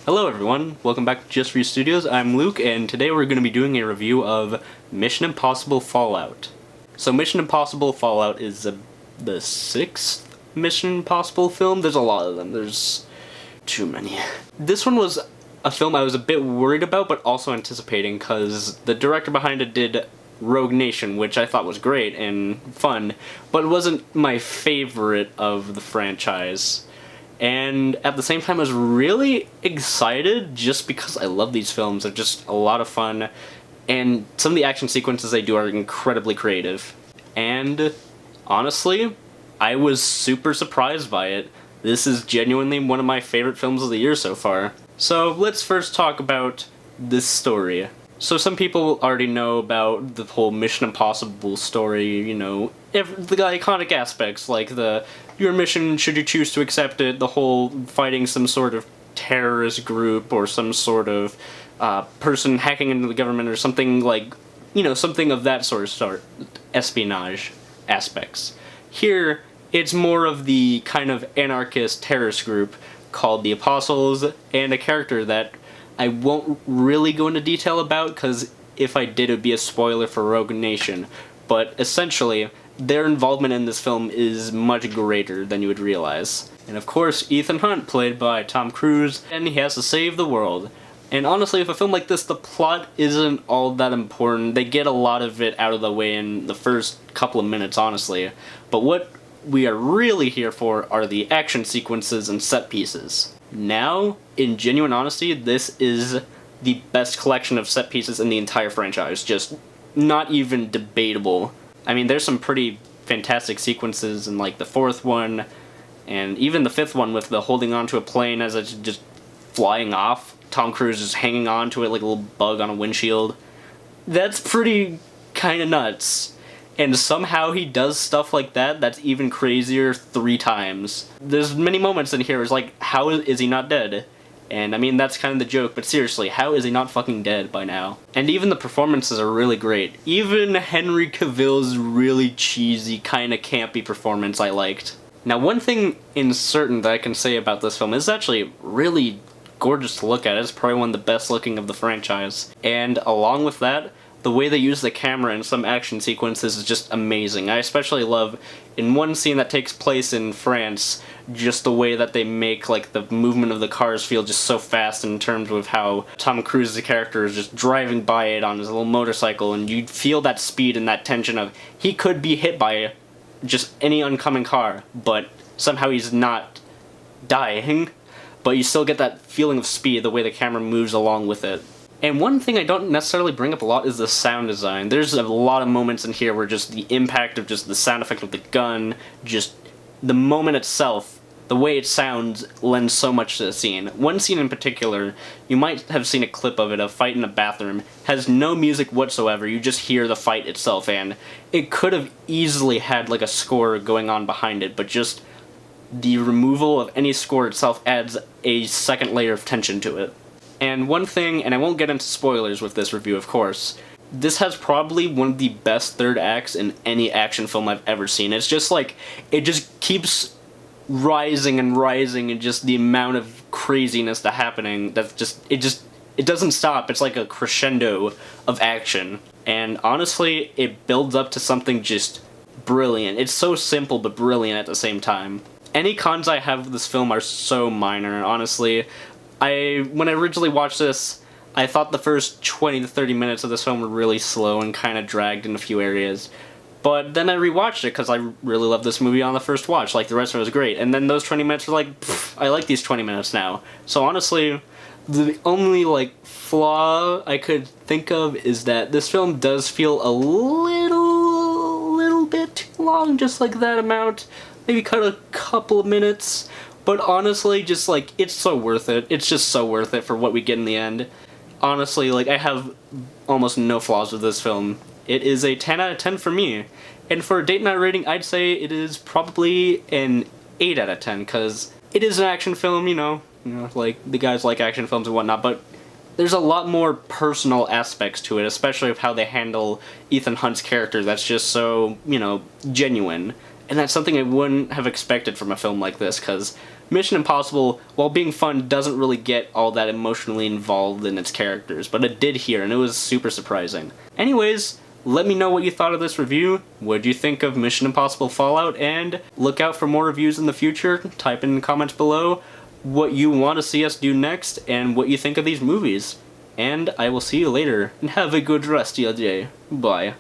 Hello everyone, welcome back to Just For You Studios. I'm Luke, and today we're going to be doing a review of Mission Impossible Fallout. So Mission Impossible Fallout is the sixth Mission Impossible film. There's a lot of them, there's too many. This one was a film I was a bit worried about, but also anticipating, because the director behind it did Rogue Nation, which I thought was great and fun, but it wasn't my favorite of the franchise. And at the same time, I was really excited just because I love these films. They're just a lot of fun, and some of the action sequences they do are incredibly creative. And honestly, I was super surprised by it. This is genuinely one of my favorite films of the year so far. So let's first talk about this story. So some people already know about the whole Mission Impossible story, you know, the iconic aspects, like your mission, should you choose to accept it, the whole fighting some sort of terrorist group or some sort of person hacking into the government or something like, you know, something of that sort, espionage aspects. Here, it's more of the kind of anarchist terrorist group called the Apostles, and a character that I won't really go into detail about, because if I did, it would be a spoiler for Rogue Nation. But essentially, their involvement in this film is much greater than you would realize. And of course, Ethan Hunt, played by Tom Cruise, and he has to save the world. And honestly, with a film like this, the plot isn't all that important. They get a lot of it out of the way in the first couple of minutes, honestly. But what we are really here for are the action sequences and set pieces. Now, in genuine honesty, this is the best collection of set pieces in the entire franchise. Just not even debatable. I mean, there's some pretty fantastic sequences in, like, the fourth one, and even the fifth one with the holding onto a plane as it's just flying off. Tom Cruise is hanging on to it like a little bug on a windshield. That's pretty kind of nuts. And somehow he does stuff like that that's even crazier 3 times. There's many moments in here, it's like, how is he not dead? And I mean, that's kind of the joke, but seriously, how is he not fucking dead by now? And even the performances are really great. Even Henry Cavill's really cheesy, kind of campy performance I liked. Now, one thing in certain that I can say about this film is actually really gorgeous to look at. It's probably one of the best looking of the franchise. And along with that, the way they use the camera in some action sequences is just amazing. I especially love, in one scene that takes place in France, just the way that they make, like, the movement of the cars feel just so fast in terms of how Tom Cruise's character is just driving by it on his little motorcycle, and you feel that speed and that tension of he could be hit by just any oncoming car, but somehow he's not dying, but you still get that feeling of speed, the way the camera moves along with it. And one thing I don't necessarily bring up a lot is the sound design. There's a lot of moments in here where just the impact of just the sound effect of the gun, just the moment itself, the way it sounds lends so much to the scene. One scene in particular, you might have seen a clip of it, a fight in a bathroom, has no music whatsoever, you just hear the fight itself, and it could have easily had like a score going on behind it, but just the removal of any score itself adds a second layer of tension to it. And one thing, and I won't get into spoilers with this review, of course, this has probably one of the best third acts in any action film I've ever seen. It's just like, it just keeps rising and rising, and just the amount of craziness that's happening, that's just, it doesn't stop. It's like a crescendo of action. And honestly, it builds up to something just brilliant. It's so simple but brilliant at the same time. Any cons I have with this film are so minor, honestly. When I originally watched this, I thought the first 20 to 30 minutes of this film were really slow and kind of dragged in a few areas. But then I rewatched it because I really loved this movie on the first watch, like the rest of it was great. And then those 20 minutes were like, I like these 20 minutes now. So honestly, the only like flaw I could think of is that this film does feel a little bit too long, just like that amount. Maybe cut a couple of minutes. But honestly, just, like, it's so worth it. It's just so worth it for what we get in the end. Honestly, like, I have almost no flaws with this film. It is a 10 out of 10 for me. And for a date night rating, I'd say it is probably an 8 out of 10, because it is an action film, you know, like, the guys like action films and whatnot, but there's a lot more personal aspects to it, especially of how they handle Ethan Hunt's character that's just so, you know, genuine. And that's something I wouldn't have expected from a film like this, because Mission Impossible, while being fun, doesn't really get all that emotionally involved in its characters, but it did here, and it was super surprising. Anyways, let me know what you thought of this review, what do you think of Mission Impossible Fallout, and look out for more reviews in the future. Type in the comments below what you want to see us do next, and what you think of these movies. And I will see you later, and have a good rest of your day. Bye.